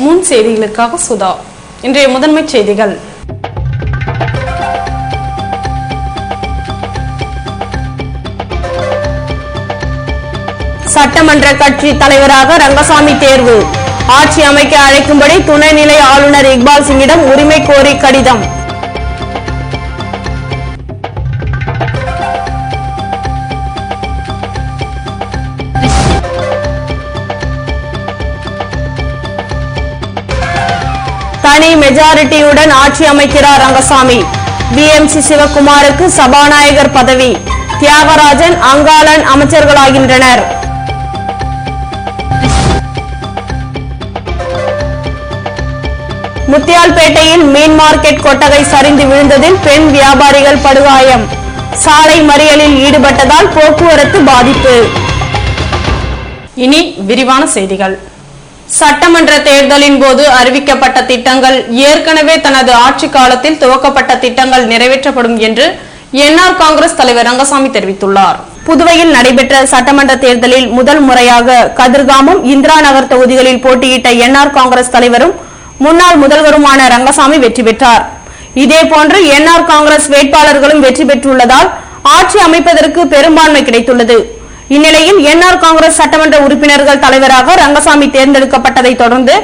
முன் செய்திகளுக்காக சுதா. இன்றைய முதன்மை செய்திகள். சட்டமன்ற கட்சி தலைவராக ரங்கசாமி தேர்வு. ஆட்சி அமைக்க அழைக்கும்படி துணைநிலை ஆளுநர் இக்பால் சிங்கிடம் உரிமை கோரி கடிதம். தனி மெஜாரிட்டியுடன் ஆட்சி அமைக்கிறார் ரங்கசாமி. பிஎம்சி சிவகுமாருக்கு சபாநாயகர் பதவி. தியாகராஜன், அங்காளன் அமைச்சர்களாகின்றனர். முத்தியால்பேட்டையில் மீன் மார்க்கெட் கொட்டகை சரிந்து விழுந்ததில் பெண் வியாபாரிகள் படுகாயம். சாலை மறியலில் ஈடுபட்டதால் போக்குவரத்து பாதிப்பு. இனி விரிவான செய்திகள். சட்டமன்ற தேர்தலின் போது அறிவிக்கப்பட்ட திட்டங்கள் ஏற்கனவே தனது ஆட்சி காலத்தில் துவக்கப்பட்ட திட்டங்கள் நிறைவேற்றப்படும் என்று என்ஆர் காங்கிரஸ் தலைவர் ரங்கசாமி தெரிவித்துள்ளார். புதுவையில் நடைபெற்ற சட்டமன்ற தேர்தலில் முதல் முறையாக கதிர்காமம், இந்திரா நகர் தொகுதிகளில் போட்டியிட்ட என்ஆர் காங்கிரஸ் தலைவரும் முன்னாள் முதல்வருமான ரங்கசாமி வெற்றி பெற்றார். இதேபோன்று என்ஆர் காங்கிரஸ் வேட்பாளர்களும் வெற்றி பெற்றுள்ளதால் ஆட்சி அமைப்பதற்கு பெரும்பான்மை கிடைத்துள்ளது. இந்நிலையில் என்ஆர் காங்கிரஸ் சட்டமன்ற உறுப்பினர்கள் தலைவராக ரங்கசாமி தேர்ந்தெடுக்கப்பட்டதை தொடர்ந்து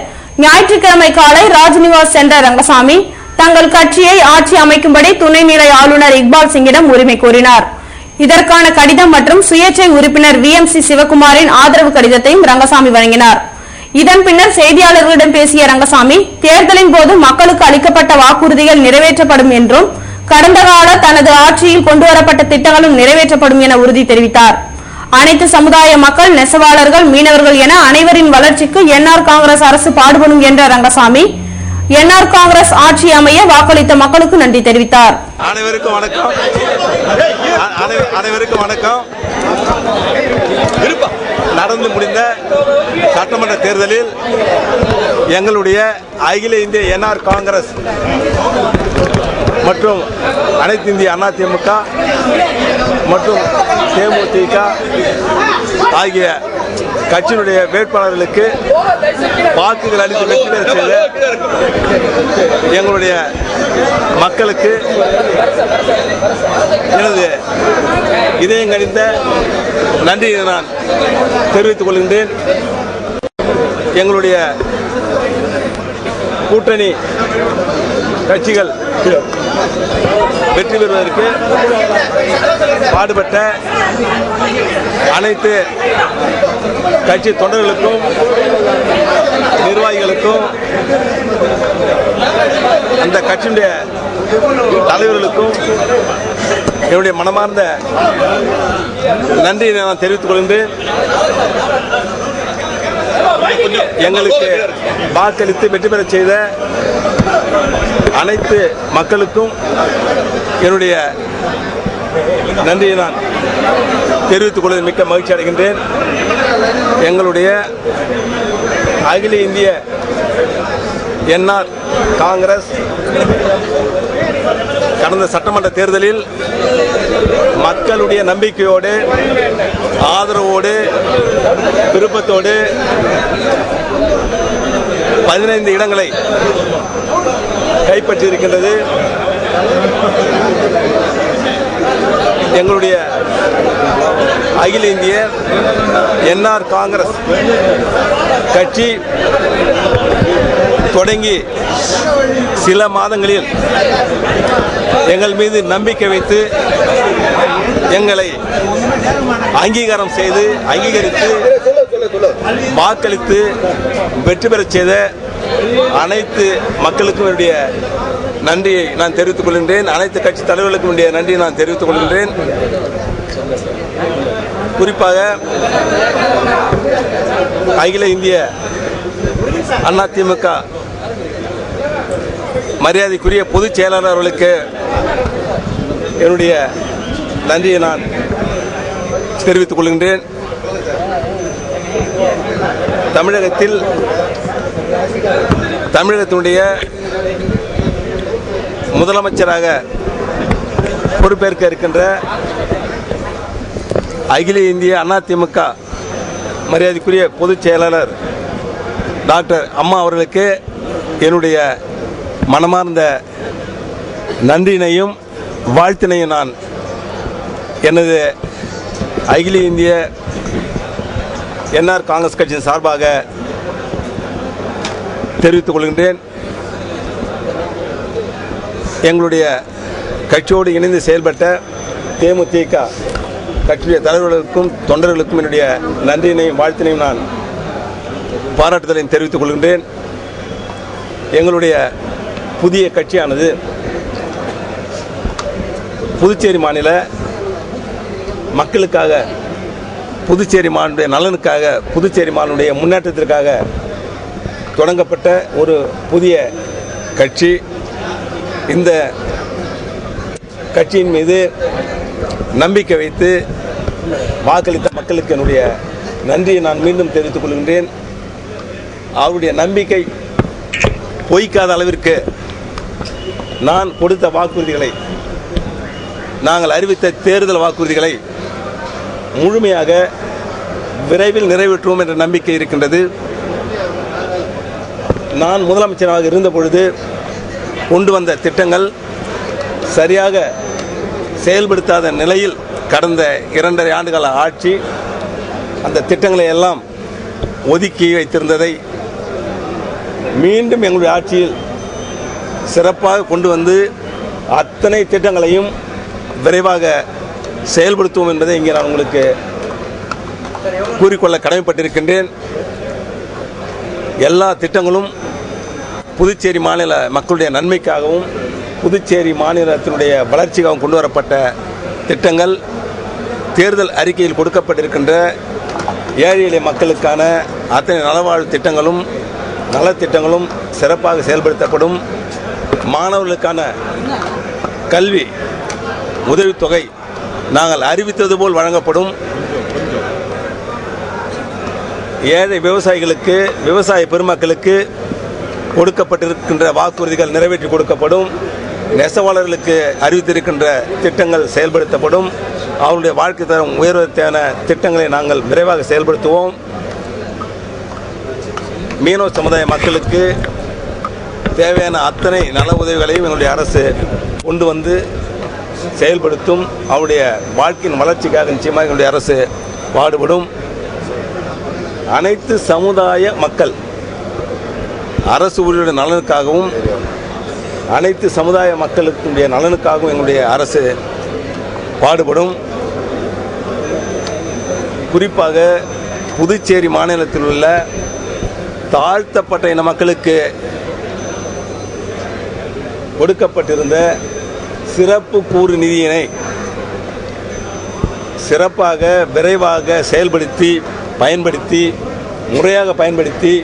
ஞாயிற்றுக்கிழமை காலை ராஜ்நிவாஸ் சென்ற ரங்கசாமி தங்கள் கட்சியை ஆட்சி அமைக்கும்படி துணைநிலை ஆளுநர் இக்பால் சிங்கிடம் உரிமை கோரினார். இதற்கான கடிதம் மற்றும் சுயேட்சை உறுப்பினர் விஎம்சி சிவகுமாரின் ஆதரவு கடிதத்தையும் ரங்கசாமி வழங்கினார். இதன் பின்னர் செய்தியாளர்களிடம் பேசிய ரங்கசாமி, தேர்தலின் போது மக்களுக்கு அளிக்கப்பட்ட வாக்குறுதிகள் நிறைவேற்றப்படும் என்றும் கடந்த கால தனது ஆட்சியில் கொண்டுவரப்பட்ட திட்டங்களும் நிறைவேற்றப்படும் என உறுதி தெரிவித்தார். அனைத்து சமுதாய மக்கள், நெசவாளர்கள், மீனவர்கள் என அனைவரின் வளர்ச்சிக்கு என்ஆர் காங்கிரஸ் அரசு பாடுபடும் என்ற ரங்கசாமி என்ஆர் காங்கிரஸ் ஆட்சி அமைய வாக்களித்த மக்களுக்கு நன்றி தெரிவித்தார். அனைவருக்கும் வணக்கம். நடந்து முடிந்த சட்டமன்ற தேர்தலில் எங்களுடைய அகில இந்திய என்ஆர் காங்கிரஸ் மற்றும் அனைத்து இந்திய அண்ணா திமுக மற்றும் தேமுதிக ஆகிய கட்சியினுடைய வேட்பாளர்களுக்கு வாக்குகள் அளித்து வெற்றி பெற செய்த எங்களுடைய மக்களுக்கு எனது இதயங்கனிந்த நன்றியை நான் தெரிவித்துக் கொள்கின்றேன். எங்களுடைய கூட்டணி கட்சிகள் வெற்றி பெறுவதற்கு பாடுபட்ட அனைத்து கட்சி தொண்டர்களுக்கும், நிர்வாகிகளுக்கும், அந்த கட்சியுடைய தலைவர்களுக்கும் என்னுடைய மனமார்ந்த நன்றியை நான் தெரிவித்துக் கொள்கின்றேன். எங்களுக்கு வாக்களித்து வெற்றி பெற செய்த அனைத்து மக்களுக்கும் என்னுடைய நன்றியை நான் தெரிவித்துக் கொள்வதில் மிக்க மகிழ்ச்சி அடைகின்றேன். எங்களுடைய அகில இந்திய என்ஆர் காங்கிரஸ் கடந்த சட்டமன்ற தேர்தலில் மக்களுடைய நம்பிக்கையோடு, ஆதரவோடு, விருப்பத்தோடு 15 இடங்களை கைப்பற்றியிருக்கின்றது. எங்களுடைய அகில இந்திய என்ஆர் காங்கிரஸ் கட்சி தொடங்கி சில மாதங்களில் எங்கள் மீது நம்பிக்கை வைத்து எங்களை அங்கீகாரம் செய்து அங்கீகரித்து வாக்களித்து வெற்றி பெற செய்த அனைத்து மக்களுக்கும் என்னுடைய நன்றியை நான் தெரிவித்துக் கொள்கின்றேன். அனைத்து கட்சி தலைவர்களுக்கும் என்னுடைய நன்றியை நான் தெரிவித்துக் கொள்கின்றேன். குறிப்பாக அகில இந்திய அண்ணா திமுக மரியாதைக்குரிய பொதுச் செயலாளர் அவர்களுக்கு என்னுடைய நன்றியை நான் தெரிவித்துக் கொள்கின்றேன். தமிழகத்தினுடைய முதலமைச்சராக பொறுப்பேற்க இருக்கின்ற அகில இந்திய அண்ணா திமுக மரியாதைக்குரிய பொதுச் செயலாளர் டாக்டர் அம்மா அவர்களுக்கு என்னுடைய மனமார்ந்த நன்றியினையும் வாழ்த்தினையும் நான் எனது அகில இந்திய என்ஆர் காங்கிரஸ் கட்சியின் சார்பாக தெரிவித்துக் கொள்கின்றேன். எங்களுடைய கட்சியோடு இணைந்து செயல்பட்ட தேமுதிக கட்சியுடைய தலைவர்களுக்கும் தொண்டர்களுக்கும் என்னுடைய நன்றியினையும் வாழ்த்தினையும் நான் பாராட்டுதலையும் தெரிவித்துக் கொள்கின்றேன். எங்களுடைய புதிய கட்சியானது புதுச்சேரி மாநில மக்களுக்காக, புதுச்சேரி மாநில நலனுக்காக, புதுச்சேரி மாநில முன்னேற்றத்திற்காக தொடங்கப்பட்ட ஒரு புதிய கட்சி. இந்த கட்சியின் மீது நம்பிக்கை வைத்து வாக்களித்த மக்களுக்கு என்னுடைய நன்றியை நான் மீண்டும் தெரிவித்துக் கொள்கின்றேன். அவருடைய நம்பிக்கை பொய்க்காத அளவிற்கு நான் கொடுத்த வாக்குறுதிகளை, நாங்கள் அறிவித்த தேர்தல் வாக்குறுதிகளை முழுமையாக விரைவில் நிறைவேற்றுவோம் என்ற நம்பிக்கை இருக்கின்றது. நான் முதலமைச்சராக இருந்த பொழுது கொண்டு வந்த திட்டங்கள் சரியாக செயல்படுத்தாத நிலையில் கடந்த 2.5 ஆண்டுகால ஆட்சி அந்த திட்டங்களை எல்லாம் ஒதுக்கி வைத்திருந்ததை மீண்டும் எங்களுடைய ஆட்சியில் சிறப்பாக கொண்டு வந்து அத்தனை திட்டங்களையும் விரைவாக செயல்படுத்துவோம் என்பதை இங்கே நான் உங்களுக்கு கூறிக்கொள்ள கடமைப்பட்டிருக்கின்றேன். எல்லா திட்டங்களும் புதுச்சேரி மாநில மக்களுடைய நன்மைக்காகவும் புதுச்சேரி மாநிலத்தினுடைய வளர்ச்சிக்காகவும் கொண்டு வரப்பட்ட திட்டங்கள். தேர்தல் அறிக்கையில் கொடுக்கப்பட்டிருக்கின்ற ஏழை எளிய மக்களுக்கான அத்தனை நலவாழ்வு திட்டங்களும் நலத்திட்டங்களும் சிறப்பாக செயல்படுத்தப்படும். மாணவர்களுக்கான கல்வி உதவித்தொகை நாங்கள் அறிவித்தது போல் வழங்கப்படும். ஏழை விவசாயிகளுக்கு, விவசாய பெருமக்களுக்கு கொடுக்கப்பட்டிருக்கின்ற வாக்குறுதிகள் நிறைவேற்றி கொடுக்கப்படும். நெசவாளர்களுக்கு அறிவித்திருக்கின்ற திட்டங்கள் செயல்படுத்தப்படும். அவருடைய வாழ்க்கை தரம் உயர்வதற்கான திட்டங்களை நாங்கள் விரைவாக செயல்படுத்துவோம். மீனவ சமுதாய மக்களுக்கு தேவையான அத்தனை நல உதவிகளையும் எங்களுடைய அரசு கொண்டு வந்து செயல்படுத்தும். அவருடைய வாழ்க்கையின் வளர்ச்சிக்காக நிச்சயமாக எங்களுடைய அரசு பாடுபடும். அனைத்து சமுதாய மக்கள் அரசு ஊழியருடைய நலனுக்காகவும் அனைத்து சமுதாய மக்களுடைய நலனுக்காகவும் எங்களுடைய அரசு பாடுபடும். குறிப்பாக புதுச்சேரி மாநிலத்தில் உள்ள தாழ்த்தப்பட்ட இன மக்களுக்கு கொடுக்கப்பட்டிருந்த சிறப்பு கூறு நிதியினை சிறப்பாக விரைவாக பயன்படுத்தி முறையாக பயன்படுத்தி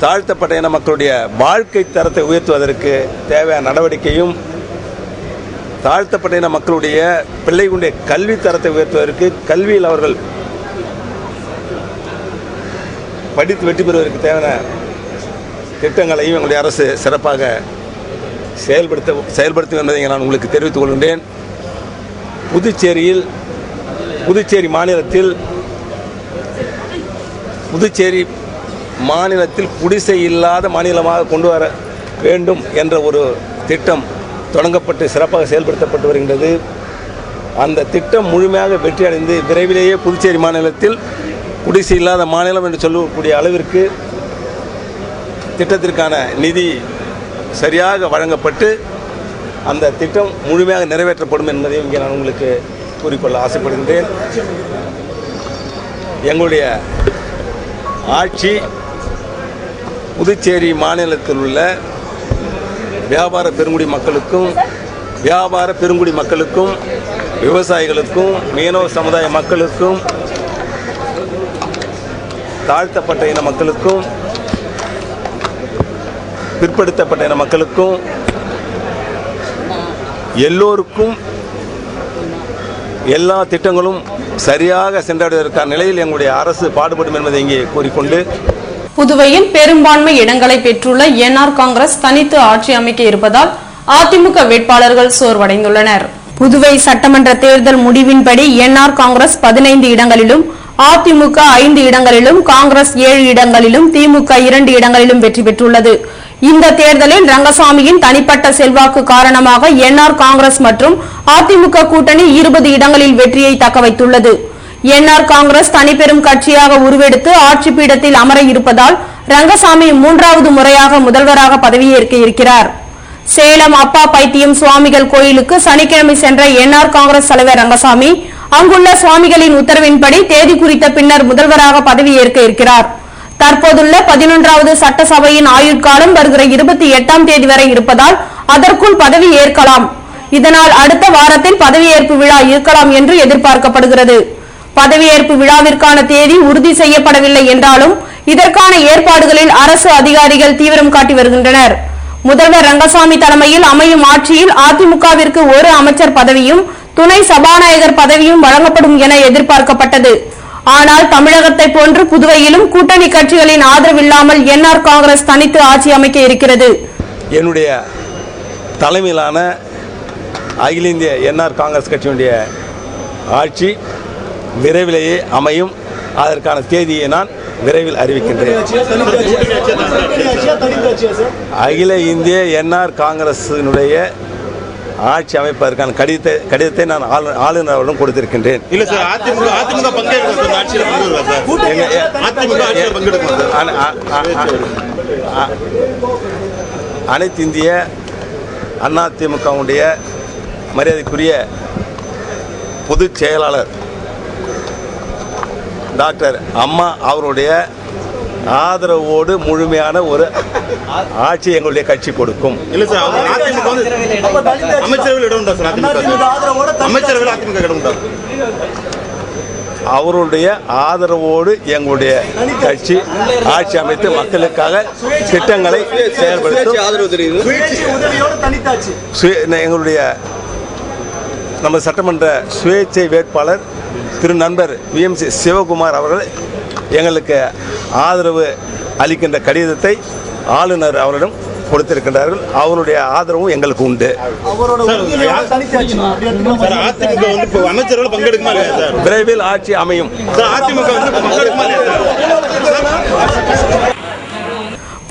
தாழ்த்தப்பட்ட இன மக்களுடைய வாழ்க்கை தரத்தை உயர்த்துவதற்கு தேவையான நடவடிக்கையும் தாழ்த்தப்பட்ட இன மக்களுடைய பிள்ளைகளுடைய கல்வி தரத்தை உயர்த்துவதற்கு கல்வியில் அவர்கள் படித்து வெற்றி பெறுவதற்கு தேவையான திட்டங்களையும் எங்களுடைய அரசு சிறப்பாக செயல்படுத்தும் என்பதை நான் உங்களுக்கு தெரிவித்துக் கொள்கின்றேன். புதுச்சேரி மாநிலத்தில் குடிசை இல்லாத மாநிலமாக கொண்டு வர வேண்டும் என்ற ஒரு திட்டம் தொடங்கப்பட்டு சிறப்பாக செயல்படுத்தப்பட்டு வருகின்றது. அந்த திட்டம் முழுமையாக வெற்றியடைந்து விரைவிலேயே புதுச்சேரி மாநிலத்தில் குடிசை இல்லாத மாநிலம் என்று சொல்லக்கூடிய அளவிற்கு திட்டத்திற்கான நிதி சரியாக வழங்கப்பட்டு அந்த திட்டம் முழுமையாக நிறைவேற்றப்படும் என்பதையும் இங்கே நான் உங்களுக்கு கூறிக்கொள்ள ஆசைப்படுகின்றேன். எங்களுடைய ஆட்சி புதுச்சேரி மாநிலத்தில் உள்ள வியாபார பெருங்குடி மக்களுக்கும் விவசாயிகளுக்கும் மீனவ சமுதாய மக்களுக்கும் தாழ்த்தப்பட்ட இன மக்களுக்கும் பிற்படுத்தப்பட்ட இன மக்களுக்கும் எல்லோருக்கும் எல்லா திட்டங்களும் சரியாக சென்றடைவதற்கான நிலையில் எங்களுடைய அரசு பாடுபடும் என்பதை இங்கே கூறிக்கொண்டு, புதுவையில் பெரும்பான்மை இடங்களை பெற்றுள்ள என்ஆர் காங்கிரஸ் தனித்து ஆட்சி அமைக்க இருப்பதால் அதிமுக வேட்பாளர்கள் சோர்வடைந்துள்ளனர். புதுவை சட்டமன்ற தேர்தல் முடிவின்படி என்ஆர் காங்கிரஸ் 15 இடங்களிலும் அதிமுக 5 இடங்களிலும், காங்கிரஸ் 7 இடங்களிலும், திமுக 2 இடங்களிலும் வெற்றி பெற்றுள்ளது. இந்த தேர்தலில் ரங்கசாமியின் தனிப்பட்ட செல்வாக்கு காரணமாக என்ஆர் காங்கிரஸ் மற்றும் அதிமுக கூட்டணி 20 இடங்களில் வெற்றியை தக்கவைத்துள்ளது. என்ஆர் காங்கிரஸ் தனிப்பெரும் கட்சியாக உருவெடுத்து ஆட்சி பீடத்தில் அமர இருப்பதால் ரங்கசாமி 3வது முறையாக முதல்வராக பதவியேற்க இருக்கிறார். சேலம் அப்பா பைத்தியம் சுவாமிகள் கோயிலுக்கு சனிக்கிழமை சென்ற என்ஆர் காங்கிரஸ் தலைவர் ரங்கசாமி அங்குள்ள சுவாமிகளின் உத்தரவின்படி தேதி குறித்த பின்னர் முதல்வராக பதவியேற்க இருக்கிறார். தற்போதுள்ள 11வது சட்டசபையின் ஆயுட்காலம் வருகிற 28ஆம் தேதி வரை இருப்பதால் அதற்குள் பதவி ஏற்கலாம். இதனால் அடுத்த வாரத்தில் பதவியேற்பு விழா இருக்கலாம் என்று எதிர்பார்க்கப்படுகிறது. பதவியேற்பு விழாவிற்கான தேதி உறுதி செய்யப்படவில்லை என்றாலும் இதற்கான ஏற்பாடுகளில் அரசு அதிகாரிகள் தீவிரம் காட்டி வருகின்றனர். முதல்வர் ரங்கசாமி தலைமையில் அமையும் ஆட்சியில் அதிமுகவிற்கு ஒரு அமைச்சர் பதவியும் துணை சபாநாயகர் பதவியும் வழங்கப்படும் என எதிர்பார்க்கப்பட்டது. ஆனால் தமிழகத்தை போன்று புதுவையிலும் கூட்டணி கட்சிகளின் ஆதரவில்லாமல் என்ஆர் காங்கிரஸ் தனித்து ஆட்சி அமைக்க இருக்கிறது. என்னுடைய தலைமையிலான அகில இந்திய என்ஆர் காங்கிரஸ் கட்சியினுடைய ஆட்சி விரைவிலேயே அமையும். அதற்கான தேதியை நான் விரைவில் அறிவிக்கின்றேன். அகில இந்திய என்ஆர் காங்கிரசினுடைய ஆட்சி அமைப்பதற்கான கடிதத்தை நான் ஆளுநரிடம் கொடுத்திருக்கின்றேன். இல்ல சார், அதிமுக பங்கேற்கும் ஆட்சியில் அனைத்து இந்திய அதிமுகவுடைய மரியாதைக்குரிய பொதுச் செயலாளர் டாக்டர் அம்மா அவருடைய ஆதரவோடு முழுமையான ஒரு ஆட்சி எங்களுடைய கட்சி கொடுக்கும். இல்ல சார், அமைச்சரவையில் இடம் உண்டா சார்? அமைச்சரவையில் அதிமுக இடம் உண்டா? அவருடைய ஆதரவோடு எங்களுடைய கட்சி ஆட்சி அமைத்து மக்களுக்காக திட்டங்களை செயல்படுத்தும். எங்களுடைய நம்ம சட்டமன்ற சுயேட்சை வேட்பாளர் திரு நண்பர் VMC சிவகுமார் அவர்கள் எங்களுக்கு ஆதரவு அளிக்கின்ற கடிதத்தை ஆளுநர் அவரிடம் கொடுத்திருக்கின்றார்கள். அவருடைய ஆதரவும் எங்களுக்கு உண்டு. விரைவில் ஆட்சி அமையும்.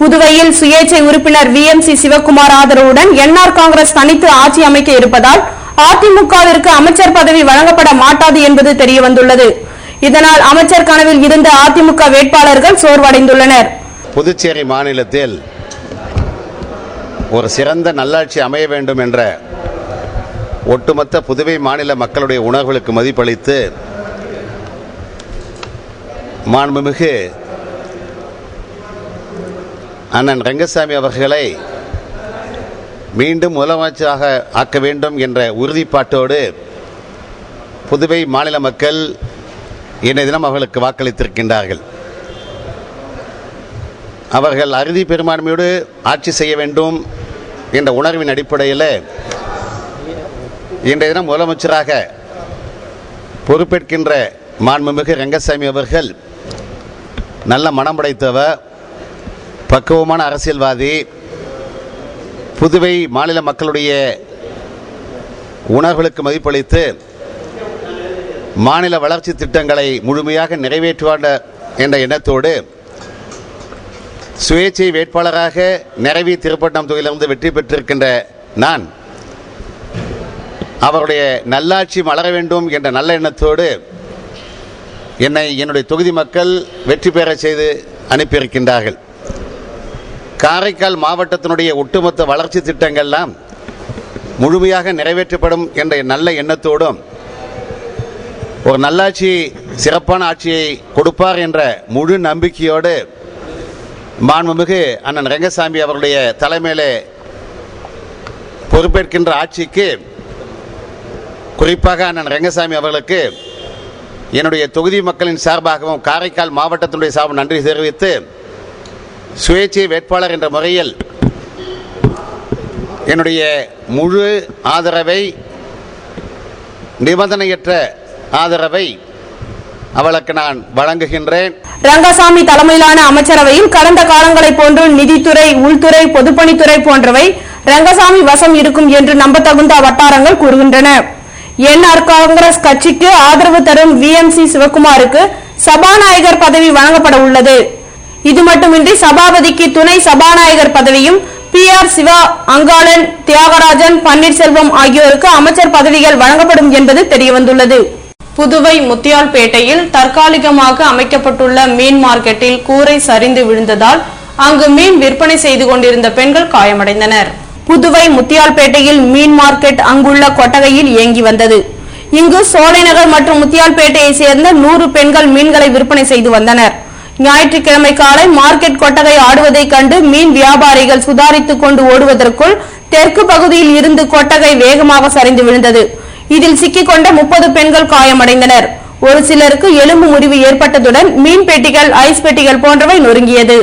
புதுவையில் சுயேட்சை உறுப்பினர் VMC சிவகுமார் ஆதரவுடன் என்ஆர் காங்கிரஸ் தனித்து ஆட்சி அமைக்க இருப்பதால் அதிமுகவிற்கு அமைச்சர் பதவி வழங்கப்பட மாட்டாது என்பது தெரிய வந்துள்ளது. இதனால் அமைச்சர் கனவில் இருந்த அதிமுக வேட்பாளர்கள் சோர்வடைந்துள்ளனர். புதுச்சேரி மாநிலத்தில் ஒரு சிறந்த நல்லாட்சி அமைய வேண்டும் என்ற ஒட்டுமொத்த புதுவை மாநில மக்களுடைய உணர்வுகளுக்கு மதிப்பளித்து மாண்புமிகு அண்ணன் ரங்கசாமி அவர்களை மீண்டும் முதலமைச்சராக ஆக்க வேண்டும் என்ற உறுதிப்பாட்டோடு புதுவை மாநில மக்கள் இன்றைய தினம் அவர்களுக்கு வாக்களித்திருக்கின்றார்கள். அவர்கள் அறுதி பெரும்பான்மையோடு ஆட்சி செய்ய வேண்டும் என்ற உணர்வின் அடிப்படையில் இன்றைய தினம் முதலமைச்சராக பொறுப்பேற்கின்ற மாண்புமிகு ரங்கசாமி அவர்கள் நல்ல மனம் படைத்தவர், பக்குவமான அரசியல்வாதி, புதுவை மாநில மக்களுடைய உணர்வுகளுக்கு மதிப்பளித்து மாநில வளர்ச்சி திட்டங்களை முழுமையாக நிறைவேற்றுவார் என்ற எண்ணத்தோடு சுயேட்சை வேட்பாளராக நிறைவி திருப்பட்டம் தொகுதியிலிருந்து வெற்றி பெற்றிருக்கின்ற நான் அவருடைய நல்லாட்சி மலர வேண்டும் என்ற நல்ல எண்ணத்தோடு என்னுடைய தொகுதி மக்கள் வெற்றி பெற செய்து அனுப்பியிருக்கின்றார்கள். காரைக்கால் மாவட்டத்தினுடைய ஒட்டுமொத்த வளர்ச்சி திட்டங்கள்லாம் முழுமையாக நிறைவேற்றப்படும் என்ற நல்ல எண்ணத்தோடும் ஒரு நல்லாட்சி சிறப்பான ஆட்சியை கொடுப்பார் என்ற முழு நம்பிக்கையோடு மாண்புமிகு அண்ணன் ரங்கசாமி அவருடைய தலைமையிலே பொறுப்பேற்கின்ற ஆட்சிக்கு, குறிப்பாக அண்ணன் ரங்கசாமி அவர்களுக்கு என்னுடைய தொகுதி மக்களின் சார்பாகவும் காரைக்கால் மாவட்டத்தினுடைய சார்பு நன்றி தெரிவித்து சுயேட்சை வேட்பாளர் என்ற முறையில் என்னுடைய முழு ஆதரவை, நிபந்தனையற்ற ஆதரவை அவளுக்கு நான் வழங்குகின்றேன். ரங்கசாமி தலைமையிலான அமைச்சரவையில் கடந்த காலங்களைப் போன்று நிதித்துறை, உள்துறை, பொதுப்பணித்துறை போன்றவை ரங்கசாமி வசம் இருக்கும் என்று நம்பத்தகுந்த வட்டாரங்கள் கூறுகின்றன. என்ஆர் காங்கிரஸ் கட்சிக்கு ஆதரவு தரும் VMC சிவகுமாருக்கு சபாநாயகர் பதவி வழங்கப்பட உள்ளது. இது மட்டுமின்றி சபாபதிக்கு துணை சபாநாயகர் பதவியும் PR சிவா, அங்காளன், தியாகராஜன், பன்னீர்செல்வம் ஆகியோருக்கு அமைச்சர் பதவிகள் வழங்கப்படும் என்பது தெரியவந்துள்ளது. புதுவை முத்தியால்பேட்டையில் தற்காலிகமாக அமைக்கப்பட்டுள்ள மீன் மார்க்கெட்டில் கூரை சரிந்து விழுந்ததால் அங்கு மீன் விற்பனை செய்து கொண்டிருந்த பெண்கள் காயமடைந்தனர். புதுவை முத்தியால்பேட்டையில் மீன் மார்க்கெட் அங்குள்ள கொட்டகையில் இயங்கி வந்தது. இங்கு சோலைநகர் மற்றும் முத்தியால்பேட்டையை சேர்ந்த 100 பெண்கள் மீன்களை விற்பனை செய்து வந்தனர். ஞாயிற்றுக்கிழமை காலை மார்க்கெட் கொட்டகை ஆடுவதை கண்டு மீன் வியாபாரிகள் சுதாரித்துக் கொண்டு ஓடுவதற்குள் தெற்கு பகுதியில் இருந்து கொட்டகை வேகமாக சரிந்து விழுந்தது. இதில் சிக்கிக்கொண்ட 30 பெண்கள் காயமடைந்தனர். ஒரு சிலருக்கு எலும்பு முறிவு ஏற்பட்டதுடன் மீன் பெட்டிகள், ஐஸ் பெட்டிகள் போன்றவை நொறுங்கியது.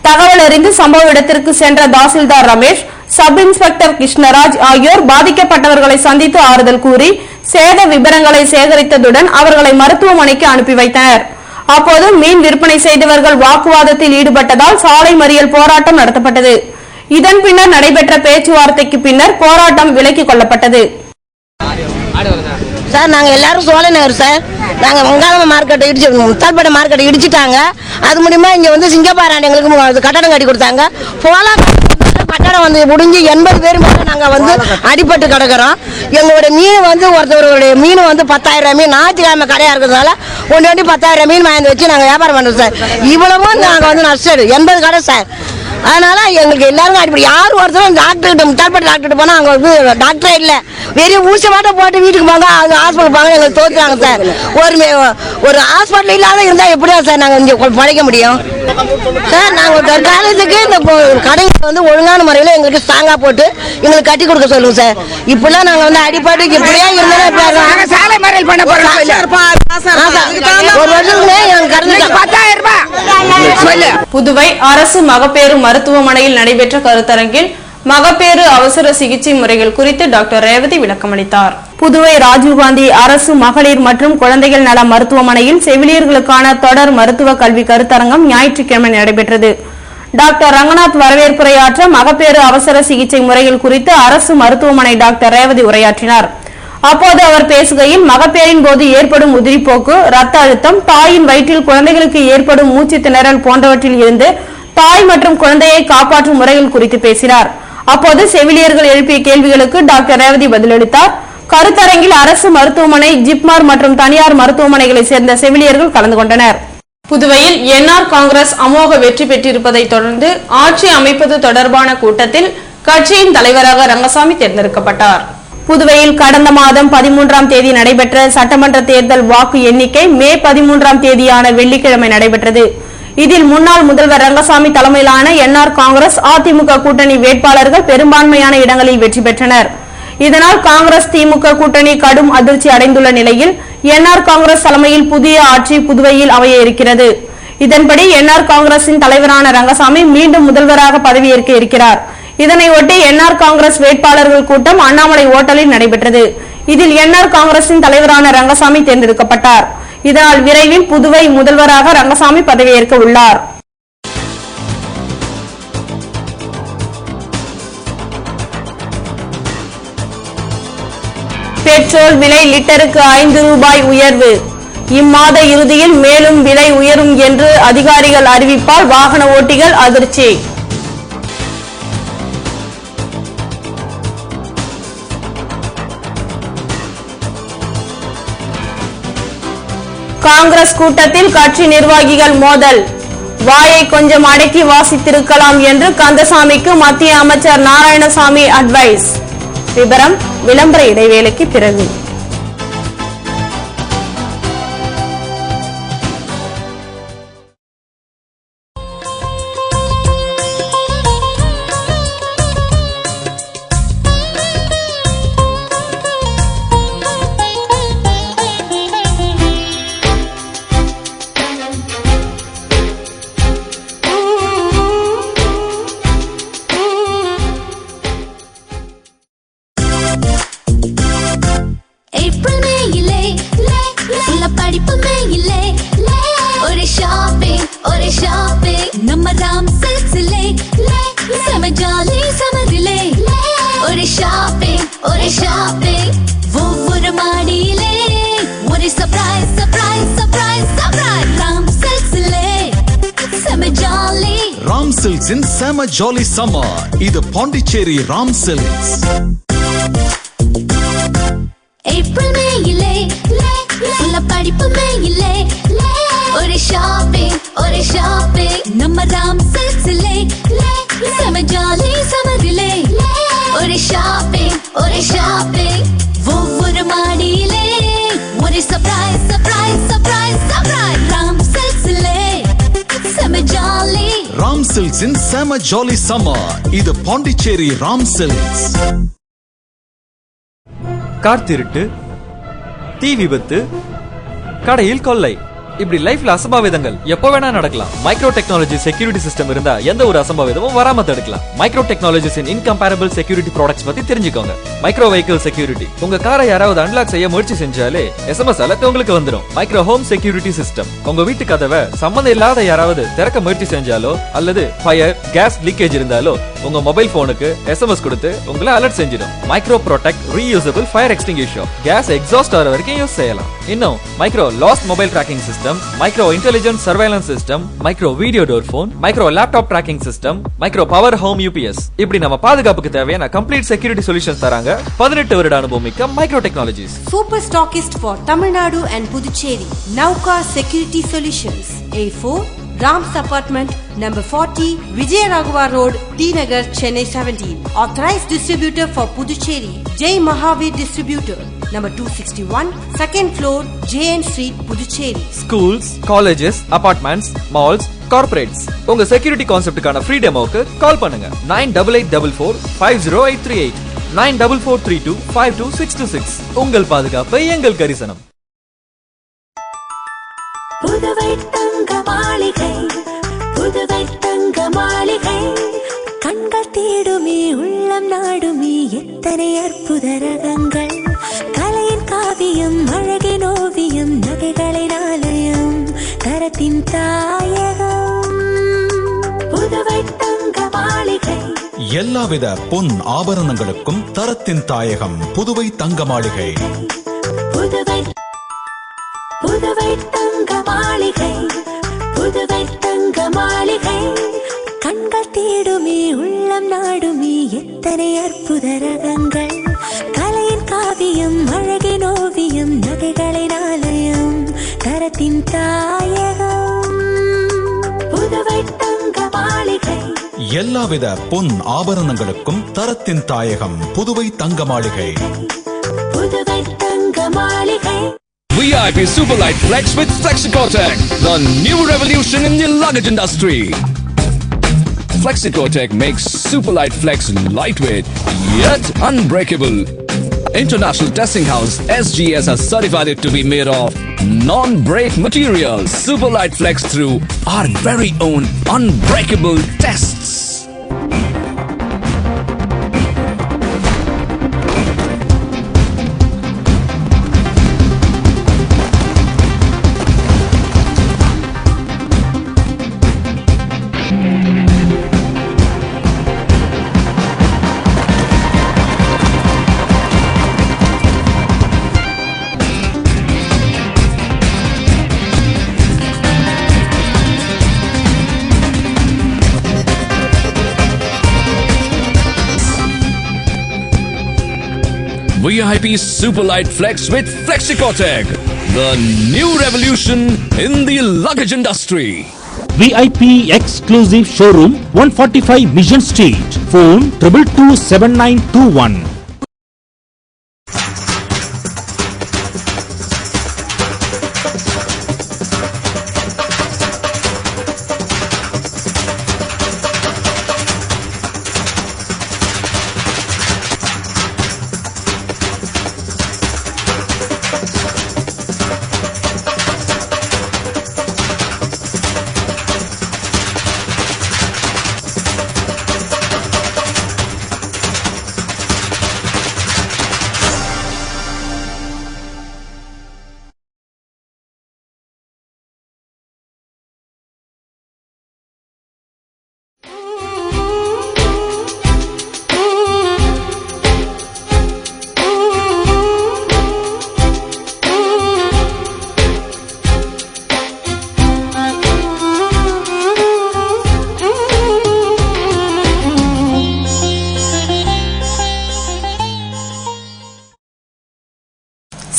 தகவல் அறிந்து சம்பவ இடத்திற்கு சென்ற தாசில்தார் ரமேஷ், சப் இன்ஸ்பெக்டர் கிருஷ்ணராஜ் ஆகியோர் பாதிக்கப்பட்டவர்களை சந்தித்து ஆறுதல் கூறி சேத விபரங்களை சேகரித்ததுடன் அவர்களை மருத்துவமனைக்கு அனுப்பி வைத்தனர். அப்போது மீன் விற்பனை செய்தவர்கள் வாக்குவாதத்தில் ஈடுபட்டதால் சாலை மறியல் போராட்டம் நடத்தப்பட்டது. இதன் பின்னர் நடைபெற்ற பேச்சுவார்த்தைக்கு பின்னர் போராட்டம் விலக்கிக் கொள்ளப்பட்டது. சார், நாங்கள் எல்லாரும் சோலைநகர் சார். நாங்கள் வெங்காயம் மார்க்கெட்டை முத்தால்பேட்டை மார்க்கெட்டை இடிச்சிட்டாங்க. அது மூலியமா இங்கே வந்து சிங்கப்பாராண்டி எங்களுக்கு கட்டடம் கட்டி கொடுத்தாங்க. போலா கட்டடம் வந்து முடிஞ்சு 80 பேர் மேலே நாங்கள் வந்து அடிபட்டு கிடக்கிறோம். எங்களுடைய மீன் வந்து ஒருத்தவருடைய மீன் வந்து 10,000 மீன் ஞாயிற்றுக்கிழமை கடையாக இருக்கிறதுனால ஒன்று 10,000 மீன் வாங்கி வச்சு நாங்கள் வியாபாரம் பண்ணுறோம் சார். இவ்வளவும் நாங்கள் வந்து நஷ்டம் 80 கடை சார். அதனால எங்களுக்கு எல்லாரும் அடிப்படை யார் ஒருத்தரும் டாக்டர்கிட்ட முத்தால்பேட்டை டாக்டர்கிட்ட போனால் அங்கே வந்து டாக்டரே இல்லை. வெறும் ஊசி மாட்டம் போட்டு வீட்டுக்கு போங்க, அவங்க ஹாஸ்பிட்டல் போங்க, எங்களுக்கு தோற்றுறாங்க சார். ஒரு ஹாஸ்பிட்டல் இல்லாத இருந்தால் எப்படியா சார் நாங்கள் இங்கே பழைக்க முடியும் சார்? நாங்கள் தற்காலத்துக்கு இந்த கடைகளை வந்து ஒழுங்கான முறையில் எங்களுக்கு ஸ்ட்ராங்காக போட்டு எங்களுக்கு கட்டி கொடுக்க சொல்லுங்க சார். இப்பெல்லாம் நாங்கள் வந்து அடிப்பட்டு இப்படியா இருந்தாலும் சாலை மறியல் பண்ண போறோம். ஒரு வருஷத்துக்கு எங்களுக்கு கடந்து 10,000 ரூபாய். புதுவை அரசு மகப்பேறு மருத்துவமனையில் நடைபெற்ற கருத்தரங்கில் மகப்பேறு அவசர சிகிச்சை முறைகள் குறித்து டாக்டர் ரேவதி விளக்கமளித்தார். புதுவை ராஜீவ்காந்தி அரசு மகளிர் மற்றும் குழந்தைகள் நல மருத்துவமனையில் செவிலியர்களுக்கான தொடர் மருத்துவ கல்வி கருத்தரங்கம் ஞாயிற்றுக்கிழமை நடைபெற்றது. டாக்டர் ரங்கநாத் வரவேற்புரையாற்ற மகப்பேறு அவசர சிகிச்சை முறைகள் குறித்து அரசு மருத்துவமனை டாக்டர் ரேவதி உரையாற்றினார். அப்போது அவர் பேசுகையில் மகப்பேறின் போது ஏற்படும் உதிரிப்போக்கு, ரத்த அழுத்தம், தாயின் வயிற்றில் குழந்தைகளுக்கு ஏற்படும் மூச்சு திணறல் போன்றவற்றில் இருந்து தாய் மற்றும் குழந்தையை காப்பாற்றும் முறைகள் குறித்து பேசினார். அப்போது செவிலியர்கள் எழுப்பிய கேள்விகளுக்கு டாக்டர் ரேவதி பதிலளித்தார். கருத்தரங்கில் அரசு மருத்துவமனை, ஜிப்மர் மற்றும் தனியார் மருத்துவமனைகளை சேர்ந்த செவிலியர்கள் கலந்து கொண்டனர். புதுவையில் NR காங்கிரஸ் அமோக வெற்றி பெற்றிருப்பதை தொடர்ந்து ஆட்சி அமைப்பது தொடர்பான கூட்டத்தில் கட்சியின் தலைவராக ரங்கசாமி தேர்ந்தெடுக்கப்பட்டார். புதுவையில் கடந்த மாதம் 13ஆம் தேதி நடைபெற்ற சட்டமன்ற தேர்தல் வாக்கு எண்ணிக்கை மே 13ஆம் தேதியான வெள்ளிக்கிழமை நடைபெற்றது. இதில் முன்னாள் முதல்வர் ரங்கசாமி தலைமையிலான NR காங்கிரஸ், அதிமுக கூட்டணி வேட்பாளர்கள் பெரும்பான்மையான இடங்களில் வெற்றி பெற்றனர். இதனால் காங்கிரஸ் திமுக கூட்டணி கடும் அதிர்ச்சி அடைந்துள்ள நிலையில் NR காங்கிரஸ் தலைமையில் புதிய ஆட்சி புதுவையில் அமைய இருக்கிறது. இதன்படி NR காங்கிரசின் தலைவரான ரங்கசாமி மீண்டும் முதல்வராக பதவியேற்க இருக்கிறார். இதனையொட்டி NR காங்கிரஸ் வேட்பாளர்கள் கூட்டம் அண்ணாமலை ஓட்டலில் நடைபெற்றது. இதில் NR காங்கிரசின் தலைவரான ரங்கசாமி தேர்ந்தெடுக்கப்பட்டார். இதனால் விரைவில் புதுவை முதல்வராக ரங்கசாமி பதவியேற்க உள்ளார். பெட்ரோல் விலை லிட்டருக்கு 5 ரூபாய் உயர்வு. இம்மாத இறுதியில் மேலும் விலை உயரும் என்று அதிகாரிகள் அறிவிப்பால் வாகன ஓட்டிகள் அதிர்ச்சி. காங்கிரஸ் கூட்டத்தில் கட்சி நிர்வாகிகள் மோதல். வாயை கொஞ்சம் அடக்கி வாசித்திருக்கலாம் என்று கந்தசாமிக்கு மத்திய அமைச்சர் நாராயணசாமி அட்வைஸ். விபரம் விளம்பர இடைவேளைக்கு பிறகு. ஒவ்வொரு மாடியிலே ஒரு surprise surprise surprise surprise. Silks in Sama Jolly Summer. இது பாண்டிச்சேரி ராம் சில்க்ஸ். ஏப்ரல் மேயிலே உள்ள படிப்பு மேயிலே ஒரு ஷாப்பிங் நம்ம ராம் சில்க்ஸ்லே Sama Jolly Summerலே ஒரு ஷாப்பிங் ஒவ்வொரு மாடியிலே ஒரு சர்ப்ரைஸ் ராம் சில்க்ஸ்லே Sama Jolly. ராம் சில்க்ஸ் இன் Sama Jolly Summer. இது பாண்டிச்சேரி ராம் சில்க்ஸ். கார் திருட்டு, தீ விபத்து, கடையில் கொள்ளை, இப்படி லைஃப்ல அசம்பாவிதங்கள் எப்போ வேணா நடக்கலாம். மைக்ரோ டெக்னாலஜி செக்யூரிட்டி சிஸ்டம் இருந்தா எந்த ஒரு அசம்பாவிதமும் வராம தடுக்கலாம். மைக்ரோ டெக்னாலஜிஸின் இன்கம்பேரபிள் செக்யூரிட்டி ப்ராடக்ட்ஸ் பத்தி தெரிஞ்சுக்கோங்க. மைக்ரோ வெஹிக்கிள் செக்யூரிட்டி, உங்க காரை யாராவது அன்லாக் செய்ய முயற்சி செஞ்சாலே SMS அலர்ட் உங்களுக்கு வந்துடும். மைக்ரோ ஹோம் செக்யூரிட்டி சிஸ்டம், உங்க வீட்டு கதவை சம்பந்தம் இல்லாத யாராவது திறக்க முயற்சி செஞ்சாலோ அல்லது ஃபயர் கேஸ் லீக்கேஜ் இருந்தாலோ உங்க மொபைல் போனுக்கு SMS கொடுத்து உங்களை அலர்ட் செஞ்சிடும். Micro protect reusable fire extinguisher, gas exhaust ஆகிற வரைக்கும் யூஸ் செய்யலாம். இன்னும் micro lost mobile tracking system, micro intelligent surveillance system, micro video door phone, micro laptop tracking system, micro power home UPS, இப்படி நம்ம பாதுகாப்புக்கு தேவையான கம்ப்ளீட் செக்யூரிட்டி சொல்யூஷன்ஸ் தராங்க 18 வருட அனுபவம் மிக்க micro technologies. Super stockist for Tamil Nadu and Puducherry. Nauka Security Solutions. A4 Ram's Apartment, number 40, Vijayaraghavar Road, T Nagar, Chennai 17. Authorized distributor for Puducherry, Jai Mahavir Distributor, number 261, second floor, JN Street, Puducherry. Schools, colleges, apartments, malls, corporates, உங்க security கான்செப்டுக்கான free டெமோக்கு கால் பண்ணுங்க. 9884450838, 9443252626. உங்கள் பாதுகாப்பு எங்கள் கரிசனம். புதுவை தங்க மாளிகை கண்கள் தேடுமே உள்ளம் நாடுமே எத்தனை அற்புத ரகங்கள், கலையின் காவியம் அழகின் ஓவியம் நகைகளின் ஆலயம் தரத்தின் தாயகம் புதுவை தங்க மாளிகை. எல்லாவித பொன் ஆபரணங்களுக்கும் தரத்தின் தாயகம் புதுவை தங்க மாளிகை. புதுவை தங்க மாளிகை கண்கள் தேடுமே உள்ளம் நாடுமே எத்தனை அற்புத ரகங்கள், கலையின் காவியம் அழகின் ஓவியம் நகைகளின் ஆலயம் தரத்தின் தாயகம் புதுவை தங்க மாளிகை. எல்லாவித பொன் ஆபரணங்களுக்கும் தரத்தின் தாயகம் புதுவை தங்க மாளிகை. புதுவை தங்க மாளிகை. VIP Superlight Flex with Flexicotec, the new revolution in the luggage industry. Flexicotec makes Superlight Flex lightweight yet unbreakable. International testing house SGS has certified it to be made of non-break material. Superlight Flex through our very own unbreakable tests. VIP Superlight Flex with Flexicotec, the new revolution in the luggage industry. VIP exclusive showroom 145 Mission Street. Phone 222791.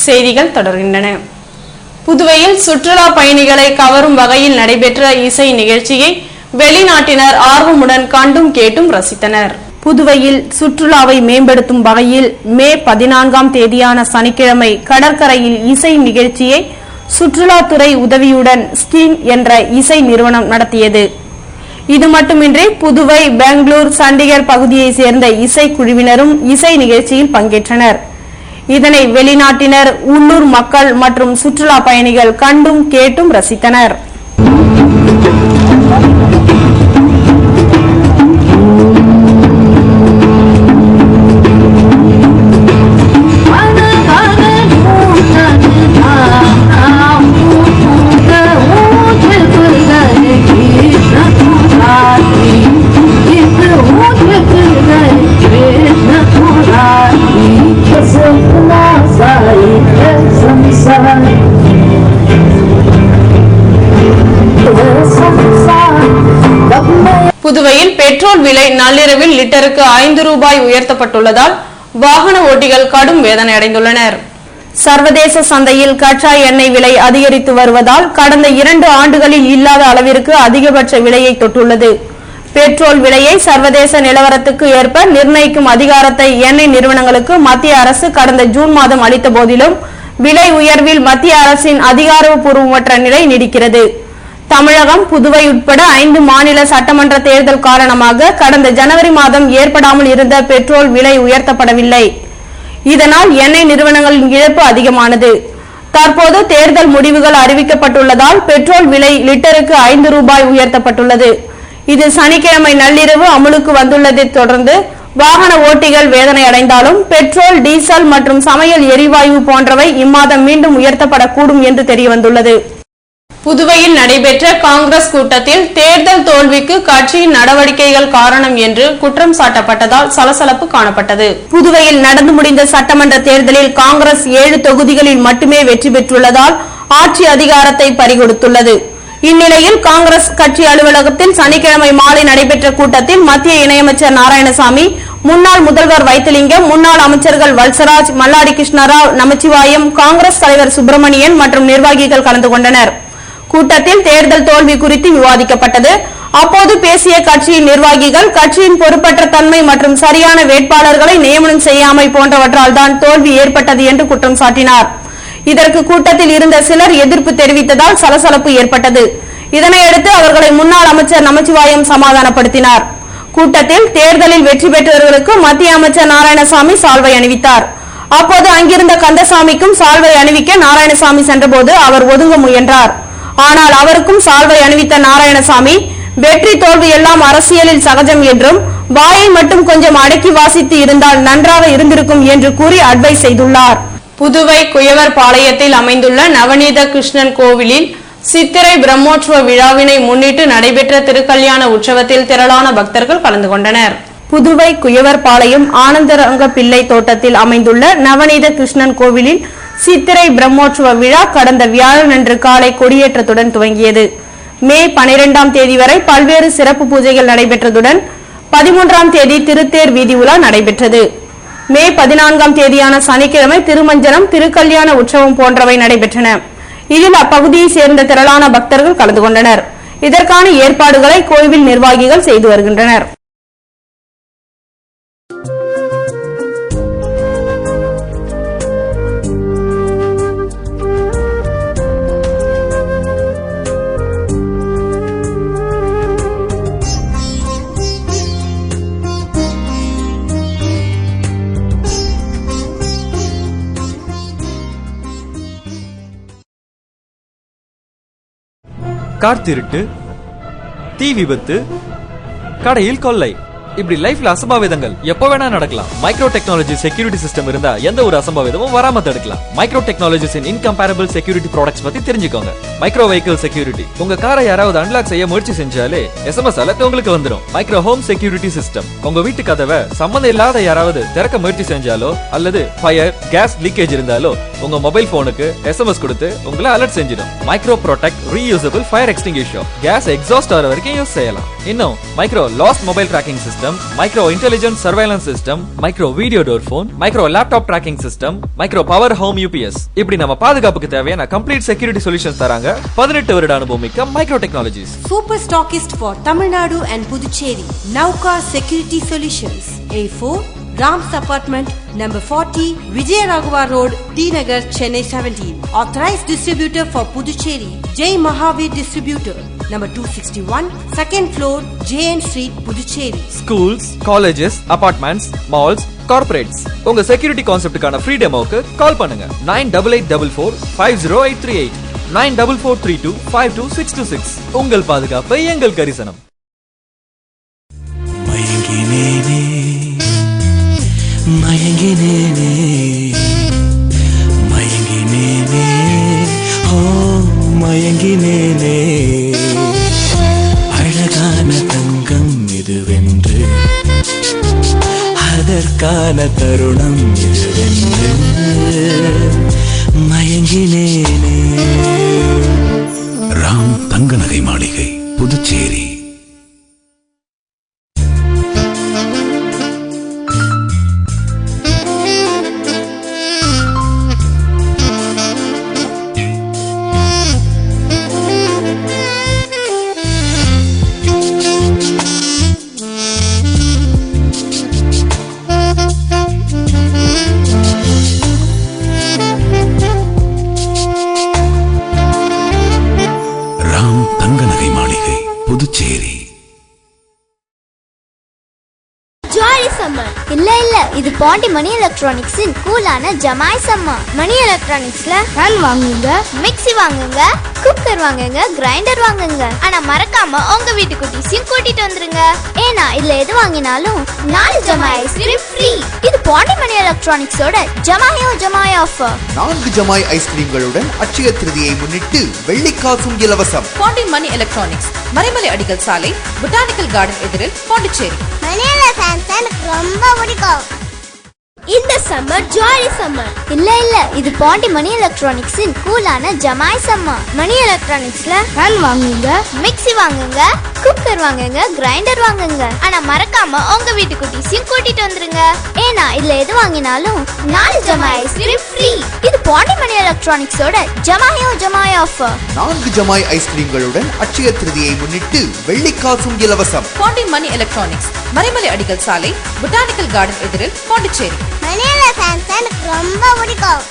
செய்திகள் தொடர்கின்றன. புதுவையில் சுற்றுலா பயணிகளை கவரும் வகையில் நடைபெற்ற இசை நிகழ்ச்சியை வெளிநாட்டினர் ஆர்வமுடன் கண்டும் கேட்டும் ரசித்தனர். புதுவையில் சுற்றுலாவை மேம்படுத்தும் வகையில் மே 14ஆம் தேதியான சனிக்கிழமை கடற்கரையில் இசை நிகழ்ச்சியை சுற்றுலாத்துறை உதவியுடன் ஸ்கீம் என்ற இசை நிறுவனம் நடத்தியது. இது மட்டுமின்றி புதுவை, பெங்களூர், சண்டிகர் பகுதியை சேர்ந்த இசை குழுவினரும் இசை நிகழ்ச்சியில் பங்கேற்றனர். இதனை வெளிநாட்டினர், உள்ளூர் மக்கள் மற்றும் சுற்றுலா பயணிகள் கண்டும் கேட்டும் ரசித்தனர். புதுவையில் பெட்ரோல் விலை நள்ளிரவில் லிட்டருக்கு 5 ரூபாய் உயர்த்தப்பட்டுள்ளதால் வாகன ஓட்டிகள் கடும் வேதனை அடைந்துள்ளனர். சர்வதேச சந்தையில் கச்சா எண்ணெய் விலை அதிகரித்து வருவதால் கடந்த 2 ஆண்டுகளில் இல்லாத அளவிற்கு அதிகபட்ச விலையை தொட்டுள்ளது. பெட்ரோல் விலையை சர்வதேச நிலவரத்துக்கு ஏற்ப நிர்ணயிக்கும் அதிகாரத்தை எண்ணெய் நிறுவனங்களுக்கு மத்திய அரசு கடந்த ஜூன் மாதம் அளித்த போதிலும் விலை உயர்வில் மத்திய அரசின் அதிகாரப்பூர்வமற்ற நிலை நீடிக்கிறது. தமிழகம், புதுவை உட்பட 5 மாநில சட்டமன்ற தேர்தல் காரணமாக கடந்த ஜனவரி மாதம் ஏற்படாமல் இருந்த பெட்ரோல் விலை உயர்த்தப்படவில்லை. இதனால் எண்ணெய் நிறுவனங்களின் இழப்பு அதிகமானது. தற்போது தேர்தல் முடிவுகள் அறிவிக்கப்பட்டுள்ளதால் பெட்ரோல் விலை லிட்டருக்கு 5 ரூபாய் உயர்த்தப்பட்டுள்ளது. இது சனிக்கிழமை நள்ளிரவு அமலுக்கு வந்துள்ளதை தொடர்ந்து வாகன ஓட்டிகள் வேதனை அடைந்தாலும் பெட்ரோல், டீசல் மற்றும் சமையல் எரிவாயு போன்றவை இம்மாதம் மீண்டும் உயர்த்தப்படக்கூடும் என்று தெரியவந்துள்ளது. புதுவையில் நடைபெற்ற காங்கிரஸ் கூட்டத்தில் தேர்தல் தோல்விக்கு கட்சியின் நடவடிக்கைகள் காரணம் என்று குற்றம் சாட்டப்பட்டதால் சலசலப்பு காணப்பட்டது. புதுவையில் நடந்து முடிந்த சட்டமன்ற தேர்தலில் காங்கிரஸ் 7 தொகுதிகளில் மட்டுமே வெற்றி பெற்றுள்ளதால் ஆட்சி அதிகாரத்தை பறிகொடுத்துள்ளது. இந்நிலையில் காங்கிரஸ் கட்சி அலுவலகத்தில் சனிக்கிழமை மாலை நடைபெற்ற கூட்டத்தில் மத்திய இணையமைச்சர் நாராயணசாமி, முன்னாள் முதல்வர் வைத்திலிங்கம், முன்னாள் அமைச்சர்கள் வல்சராஜ், மல்லாடி கிருஷ்ணராவ், நமச்சிவாயம், காங்கிரஸ் தலைவர் சுப்பிரமணியன் மற்றும் நிர்வாகிகள் கலந்து கொண்டனர். கூட்டத்தில் தேர்தல் தோல்வி குறித்து விவாதிக்கப்பட்டது. அப்போது பேசிய கட்சியின் நிர்வாகிகள் கட்சியின் பொறுப்பற்ற தன்மை மற்றும் சரியான வேட்பாளர்களை நியமனம் செய்யாமை போன்றவற்றால் தான் தோல்வி ஏற்பட்டது என்று குற்றம் சாட்டினார். இதற்கு கூட்டத்தில் இருந்த சிலர் எதிர்ப்பு தெரிவித்ததால் சலசலப்பு ஏற்பட்டது. இதனையடுத்து அவர்களை முன்னாள் அமைச்சர் நமச்சிவாயம் சமாதானப்படுத்தினார். கூட்டத்தில் தேர்தலில் வெற்றி பெற்றவர்களுக்கு மத்திய அமைச்சர் நாராயணசாமி சால்வை அணிவித்தார். அப்போது அங்கிருந்த கந்தசாமிக்கும் சால்வை அணிவிக்க நாராயணசாமி சென்றபோது அவர் ஒதுங்க முயன்றார். ஆனால் அவருக்கும் சால்வை அணிவித்த நாராயணசாமி, வெற்றி தோல்வி எல்லாம் அரசியலில் சகஜம் என்றும் வாயை மட்டும் கொஞ்சம் அடக்கி வாசித்து இருந்தால் நன்றாக இருந்திருக்கும் என்று கூறி அட்வைஸ் செய்துள்ளார். புதுவை குயவர் பாளையத்தில் அமைந்துள்ள நவநீத கிருஷ்ணன் கோவிலில் சித்திரை பிரம்மோற்சவ விழாவினை முன்னிட்டு நடைபெற்ற திருக்கல்யாண உற்சவத்தில் திரளான பக்தர்கள் கலந்து கொண்டனர். புதுவை குயவர் பாளையம் ஆனந்தரங்க பிள்ளை தோட்டத்தில் அமைந்துள்ள நவநீத கிருஷ்ணன் கோவிலில் சித்திரை பிரம்மோற்சவ விழா கடந்த வியாழனன்று காலை கொடியேற்றத்துடன் துவங்கியது. மே 12ஆம் தேதி வரை பல்வேறு சிறப்பு பூஜைகள் நடைபெற்றதுடன் 13ஆம் தேதி திருத்தேர் வீதி உலா நடைபெற்றது. மே 14ஆம் தேதியான சனிக்கிழமை திருமஞ்சனம், திருக்கல்யாண உற்சவம் போன்றவை நடைபெற்றன. இதில் அப்பகுதியை சேர்ந்த திரளான பக்தர்கள் கலந்து கொண்டனர். இதற்கான ஏற்பாடுகளை கோவில் நிர்வாகிகள் செய்து வருகின்றனர். கார் திருட்டு, தீ விபத்து, கடையில் கொள்ளை, இப்படி லைஃப்ல அசம்பாவிதங்கள் எப்ப வேணா நடக்கலாம். மைக்ரோ டெக்னாலஜி செக்யூரிட்டி சிஸ்டம் இருந்தா எந்த ஒரு அசம்பாவிதமும் வராம தடுக்கலாம். மைக்ரோ டெக்னாலஜிஸின் இன்கம்பேரபிள் செக்யூரிட்டி ப்ராடக்ட்ஸ் பத்தி தெரிஞ்சுக்கோங்க. மைக்ரோ வெஹிக்கிள் செக்யூரிட்டி, உங்க காரை யாராவது அன்லாக் செய்ய முயற்சி செஞ்சாலே SMS அலர்ட் உங்களுக்கு வந்துடும். மைக்ரோ ஹோம் செக்யூரிட்டி சிஸ்டம், உங்க வீட்டு கதவை சம்பந்தம் இல்லாத யாராவது திறக்க முயற்சி செஞ்சாலோ அல்லது ஃபயர், கேஸ் லீக்கேஜ் இருந்தாலோ உங்க மொபைல் போனுக்கு எஸ்எம்எஸ் கொடுத்து உங்களை அலர்ட் செஞ்சிடும். Micro protect reusable fire extinguisher. Gas exhaust ஆகிற வரைக்கும் யூஸ் செய்யலாம். இன்னும் micro lost mobile tracking system, micro intelligent surveillance system, micro video door phone, micro laptop tracking system, micro power home UPS. இப்படி நம்ம பாதுகாப்புக்கு தேவையான கம்ப்ளீட் செக்யூரிட்டி சொல்யூஷன்ஸ் தராங்க 18 வருட அனுபவம் மிக்க micro technologies. Super stockist for Tamil Nadu and Puducherry, நௌகா security solutions, A4 Ram's Apartment, number 40, Vijayaraghavar Road, T Nagar, Chennai 17. Authorized distributor for Puducherry, Jai Mahavir Distributor, number 261, second floor, JN Street, Puducherry. Schools, colleges, apartments, malls, corporates. உங்க security கான்செப்டுக்கான free டெமோக்கு கால் பண்ணுங்க 9884450838 9443252626. உங்கள் பாதுகாப்பு எங்கள் கரிசனம். மயங்கினேனே மயங்கினேனே ஓ மயங்கினேனே அழகான தங்கம் இதுவென்று அதற்கான தருணம் இதுவென்று மயங்கினேனே. ராம் தங்க நகை மாளிகை, புதுச்சேரி. புதுச்சேரி. இல்ல இது பாண்டி மணி எலக்ட்ரானிக்ஸின் கூலான ஜமாய் சம்மா. மணி எலக்ட்ரானிக்ஸ்ல ஃபேன் வாங்குங்க, மிக்ஸி வாங்குங்க, குக்கர் வாங்குங்க, கிரைண்டர் வாங்குங்க. ஆனா மறக்காம உங்க வீட்டு குட்டீஸையும் கூட்டிட்டு வந்துருங்க. ஏன்னா இதுல எது வாங்கினாலும் 4 ஜமாய் ஐஸ்கிரீம் ஃப்ரீ. இது பாண்டி மணி எலக்ட்ரானிக்ஸோட ஜமாய் ஆஃபர். 4 ஜமாய் ஐஸ்கிரீம்களுடன் அட்சய திருதியை முன்னிட்டு வெள்ளிக்காசும் இலவசம். பாண்டி மணி எலக்ட்ரானிக்ஸ், மறைமலை அடிகள் சாலை, பொட்டானிக்கல் கார்டன் எதிரில், பாண்டிச்சேரி. மணி எலக்ட்ரானிக்ஸ் ரொம்ப பிடிக்கும். இந்த சம்மர் ஜாலி சம்மர். இல்ல இது பாண்டி மணி எலக்ட்ரானிக்ஸின் கூலான ஜமாய் சம்மா. மணி எலக்ட்ரானிக்ஸ்ல ஃபேன் வாங்குங்க, மிக்ஸி வாங்குங்க, குக்கர் வாங்குங்க, கிரைண்டர் வாங்குங்க. ஆனா மறக்காம உங்க வீட்டு குட்டீஸையும் கூட்டிட்டு வந்துருங்க. ஏன்னா இதுல எது வாங்கினாலும் 4 ஜமாய் ஐஸ்கிரீம் ஃப்ரீ. இது பாண்டி மணி எலக்ட்ரானிக்ஸோட ஜமாய் ஆஃபர். 4 ஜமாய் ஐஸ்கிரீம்களுடன் அட்சய திருதியை முன்னிட்டு வெள்ளிக்காசும் இலவசம். பாண்டி மணி எலக்ட்ரானிக்ஸ், மறைமலை அடிகள் சாலை, பொட்டானிக்கல் கார்டன் எதிரில், பாண்டிச்சேரி. மணி எலக்ட்ரானிக்ஸ் எனக்கு ரொம்ப பிடிக்கும்.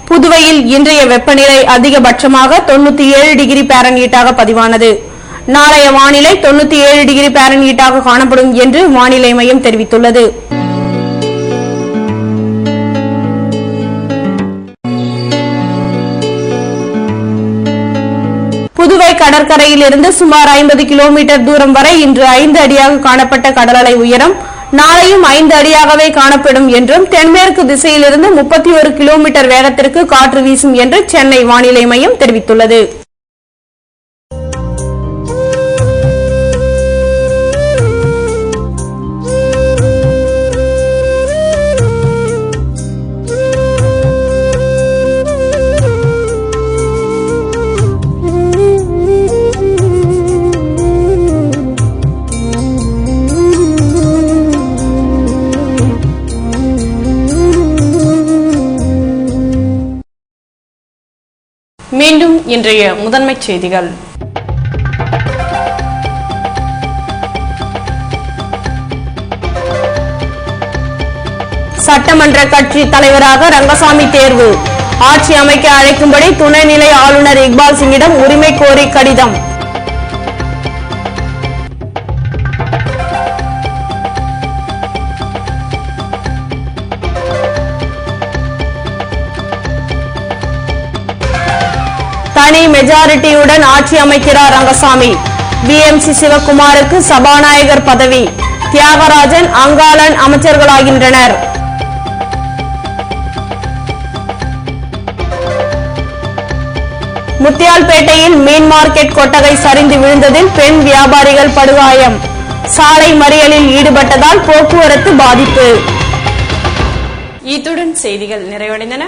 புதுவையில் இன்றைய வெப்பநிலை அதிகபட்சமாக 97 டிகிரி பாரன்ஹீட்டாக பதிவானது. நாளைய வானிலை 97 டிகிரி பாரன்ஹீட்டாக காணப்படும் என்று வானிலை மையம் தெரிவித்துள்ளது. புதுவை கடற்கரையில் இருந்து சுமார் 50 கிலோமீட்டர் தூரம் வரை இன்று 5 அடியாக காணப்பட்ட கடல் அலை உயரம் நாளையும் 5 அடியாகவே காணப்படும் என்றும் தென்மேற்கு திசையிலிருந்து 31 கிலோமீட்டர் வேகத்திற்கு காற்று வீசும் என்று சென்னை வானிலை மையம் தெரிவித்துள்ளது. மீண்டும் இன்றைய முதன்மை செய்திகள். சட்டமன்ற கட்சி தலைவராக ரங்கசாமி தேர்வு. ஆட்சி அமைக்க அழைக்கும்படி துணைநிலை ஆளுநர் இக்பால் சிங்கிடம் உரிமை கோரி கடிதம். தனி மெஜாரிட்டியுடன் ஆட்சி அமைக்கிறார் ரங்கசாமி. பிஎம்சி சிவகுமாருக்கு சபாநாயகர் பதவி. தியாகராஜன், அங்காளன் அமைச்சர்களாகின்றனர். முத்தியால்பேட்டையில் மீன் மார்க்கெட் கொட்டகை சரிந்து விழுந்ததில் பெண் வியாபாரிகள் படுகாயம். சாலை மறியலில் ஈடுபட்டதால் போக்குவரத்து பாதிப்பு. இத்துடன் செய்திகள் நிறைவடைந்தன.